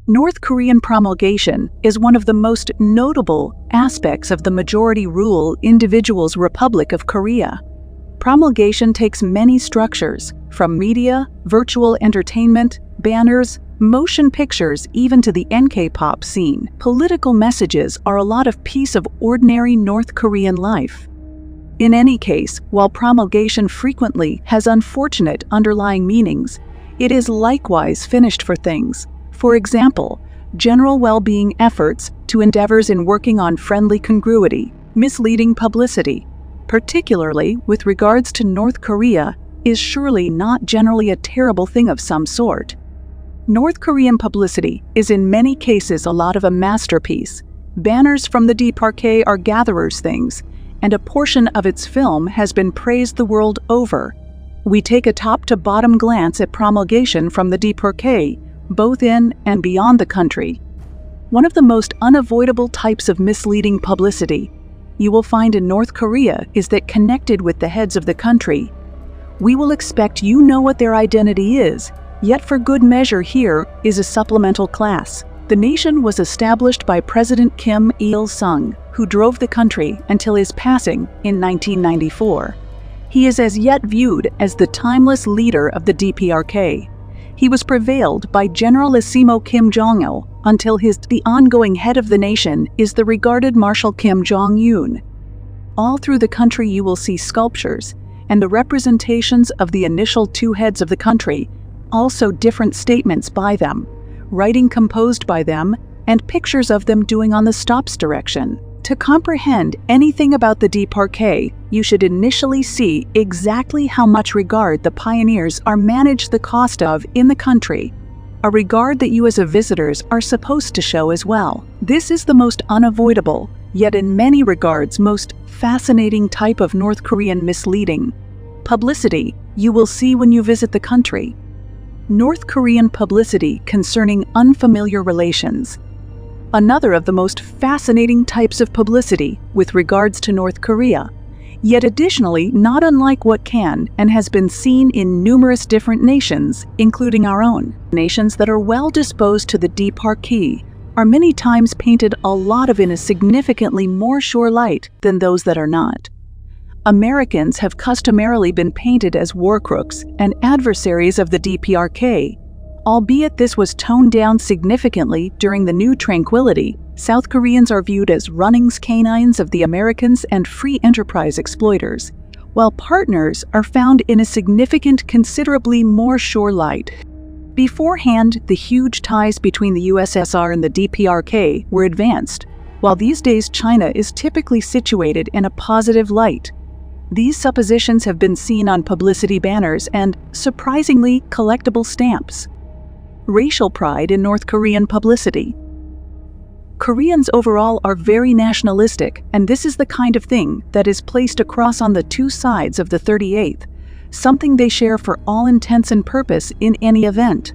North Korean promulgation is one of the most notable aspects of the majority-rule Individuals' Republic of Korea. Promulgation takes many structures, from media, virtual entertainment, banners, motion pictures, even to the NK-pop scene. Political messages are a lot of piece of ordinary North Korean life. In any case, while promulgation frequently has unfortunate underlying meanings, it is likewise finished for things. For example, general well-being efforts to endeavors in working on friendly congruity, misleading publicity, particularly with regards to North Korea, is surely not generally a terrible thing of some sort. North Korean publicity is in many cases a lot of a masterpiece. Banners from the DPRK are gatherers' things, and a portion of its film has been praised the world over. We take a top-to-bottom glance at promulgation from the DPRK, both in and beyond the country. One of the most unavoidable types of misleading publicity you will find in North Korea is that connected with the heads of the country. We will expect you know what their identity is, yet for good measure here is a supplemental class. The nation was established by President Kim Il-sung, who drove the country until his passing in 1994. He is as yet viewed as the timeless leader of the DPRK. He was prevailed by Generalissimo Kim Jong Un until the ongoing head of the nation is the regarded Marshal Kim Jong Un. All through the country you will see sculptures and the representations of the initial two heads of the country, also different statements by them, writing composed by them, and pictures of them doing on the stops direction. To comprehend anything about the DPRK, you should initially see exactly how much regard the pioneers are managed the cost of in the country, a regard that you as a visitors are supposed to show as well. This is the most unavoidable, yet in many regards most fascinating type of North Korean misleading publicity you will see when you visit the country. North Korean publicity concerning unfamiliar relations. Another of the most fascinating types of publicity with regards to North Korea, yet additionally not unlike what can and has been seen in numerous different nations, including our own. Nations that are well disposed to the DPRK are many times painted a lot of in a significantly more sure light than those that are not. Americans have customarily been painted as war crooks and adversaries of the DPRK. Albeit this was toned down significantly during the New Tranquility, South Koreans are viewed as runnings canines of the Americans and free enterprise exploiters, while partners are found in a significant, considerably more sure light. Beforehand, the huge ties between the USSR and the DPRK were advanced, while these days China is typically situated in a positive light. These suppositions have been seen on publicity banners and, surprisingly, collectible stamps. Racial pride in North Korean publicity. Koreans overall are very nationalistic, and this is the kind of thing that is placed across on the two sides of the 38th, something they share for all intents and purpose in any event.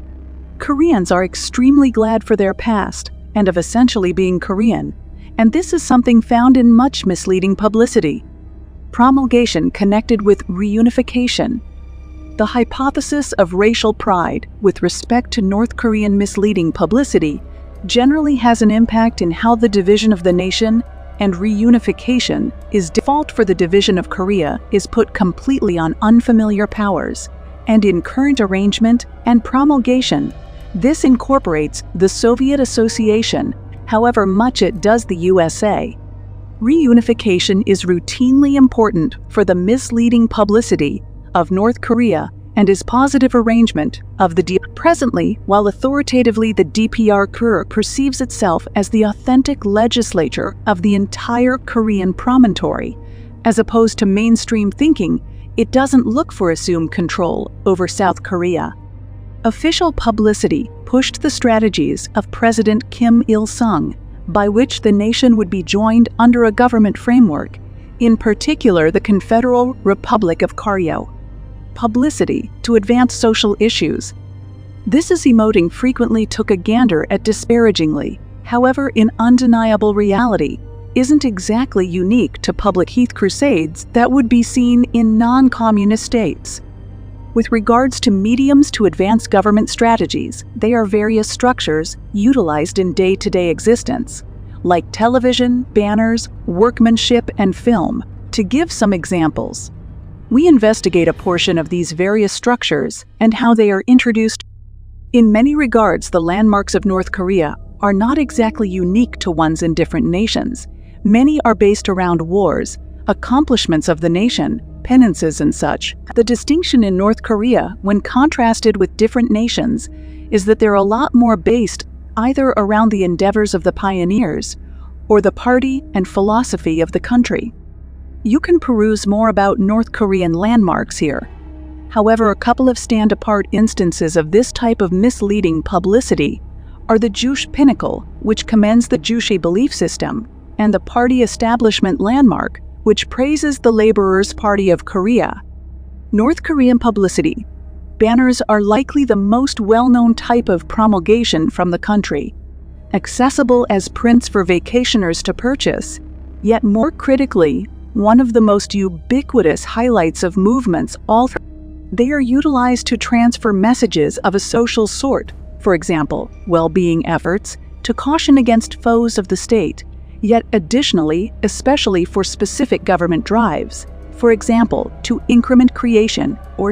Koreans are extremely glad for their past and of essentially being Korean, and this is something found in much misleading publicity. Promulgation connected with reunification. The hypothesis of racial pride with respect to North Korean misleading publicity generally has an impact in how the division of the nation and reunification is default for the division of Korea is put completely on unfamiliar powers, and in current arrangement and promulgation, this incorporates the Soviet Association, however much it does the USA. Reunification is routinely important for the misleading publicity of North Korea and is positive arrangement of the Presently, while authoritatively the DPRK perceives itself as the authentic legislature of the entire Korean promontory, as opposed to mainstream thinking, it doesn't look for assumed control over South Korea. Official publicity pushed the strategies of President Kim Il-sung, by which the nation would be joined under a government framework, in particular the Confederal Republic of Korea. Publicity to advance social issues. This is emoting frequently took a gander at disparagingly, however in undeniable reality, isn't exactly unique to public heath crusades that would be seen in non-communist states. With regards to mediums to advance government strategies, they are various structures utilized in day-to-day existence, like television, banners, workmanship, and film, to give some examples. We investigate a portion of these various structures and how they are introduced. In many regards, the landmarks of North Korea are not exactly unique to ones in different nations. Many are based around wars, accomplishments of the nation, penances and such. The distinction in North Korea, when contrasted with different nations, is that they're a lot more based either around the endeavors of the pioneers or the party and philosophy of the country. You can peruse more about North Korean landmarks here. However, a couple of stand-apart instances of this type of misleading publicity are the Juche Pinnacle, which commends the Juche belief system, and the Party Establishment Landmark, which praises the Laborers' Party of Korea. North Korean publicity banners are likely the most well-known type of promulgation from the country, accessible as prints for vacationers to purchase, yet more critically, one of the most ubiquitous highlights of movements all through. They are utilized to transfer messages of a social sort, for example, well-being efforts, to caution against foes of the state, yet additionally, especially for specific government drives, for example, to increment creation or.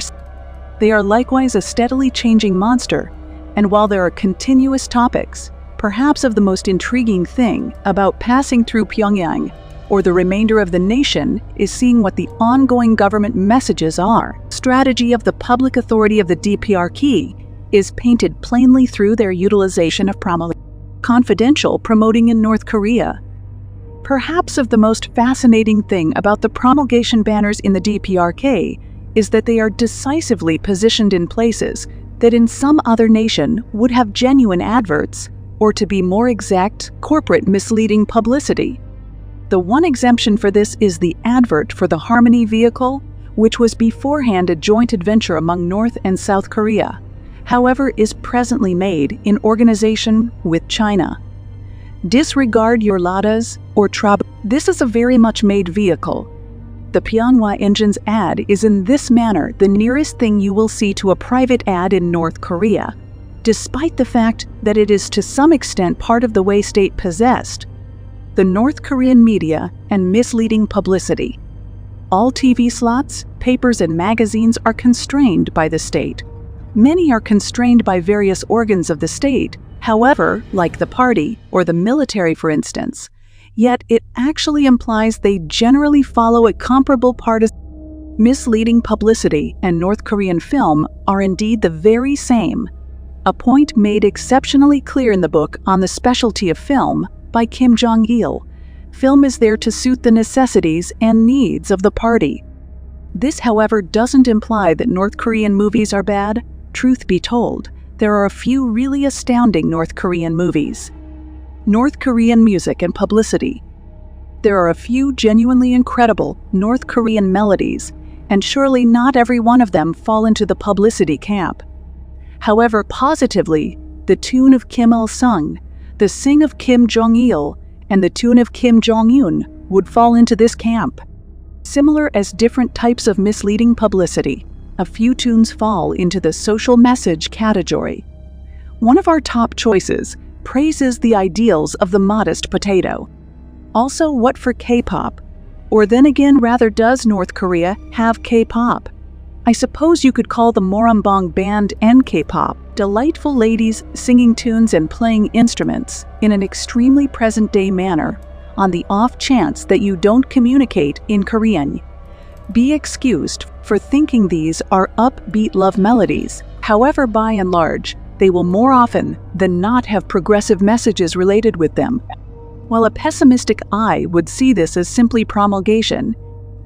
They are likewise a steadily changing monster, and while there are continuous topics, perhaps of the most intriguing thing about passing through Pyongyang or the remainder of the nation is seeing what the ongoing government messages are. Strategy of the public authority of the DPRK is painted plainly through their utilization of confidential promoting in North Korea. Perhaps of the most fascinating thing about the promulgation banners in the DPRK is that they are decisively positioned in places that in some other nation would have genuine adverts, or to be more exact, corporate misleading publicity. The one exemption for this is the advert for the Harmony vehicle, which was beforehand a joint adventure among North and South Korea, however is presently made in organization with China. Disregard your Ladas or Trab. This is a very much made vehicle. The Pyongyang engine's ad is in this manner the nearest thing you will see to a private ad in North Korea, despite the fact that it is to some extent part of the way state possessed the North Korean media and misleading publicity. All TV slots, papers, and magazines are constrained by the state. Many are constrained by various organs of the state, however, like the party or the military for instance, yet it actually implies they generally follow a comparable partisan. Misleading publicity and North Korean film are indeed the very same, a point made exceptionally clear in the book On the Specialty of Film by Kim Jong Un. Film is there to suit the necessities and needs of the party. This, however, doesn't imply that North Korean movies are bad. Truth be told, there are a few really astounding North Korean movies. North Korean music and publicity. There are a few genuinely incredible North Korean melodies, and surely not every one of them fall into the publicity camp. However, positively, the tune of Kim Il-sung, the sing of Kim Jong-il, and the tune of Kim Jong-un would fall into this camp. Similar as different types of misleading publicity, a few tunes fall into the social message category. One of our top choices praises the ideals of the modest potato. Also, what for K-pop? Or then again, rather does North Korea have K-pop? I suppose you could call the Moranbong band and K-pop delightful ladies singing tunes and playing instruments in an extremely present-day manner, on the off chance that you don't communicate in Korean. Be excused for thinking these are upbeat love melodies. However, by and large, they will more often than not have progressive messages related with them. While a pessimistic eye would see this as simply promulgation,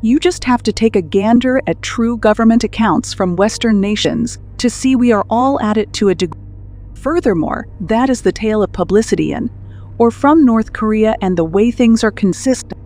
you just have to take a gander at true government accounts from Western nations to see we are all at it to a degree. Furthermore, that is the tale of publicity in, or from North Korea and the way things are consistent.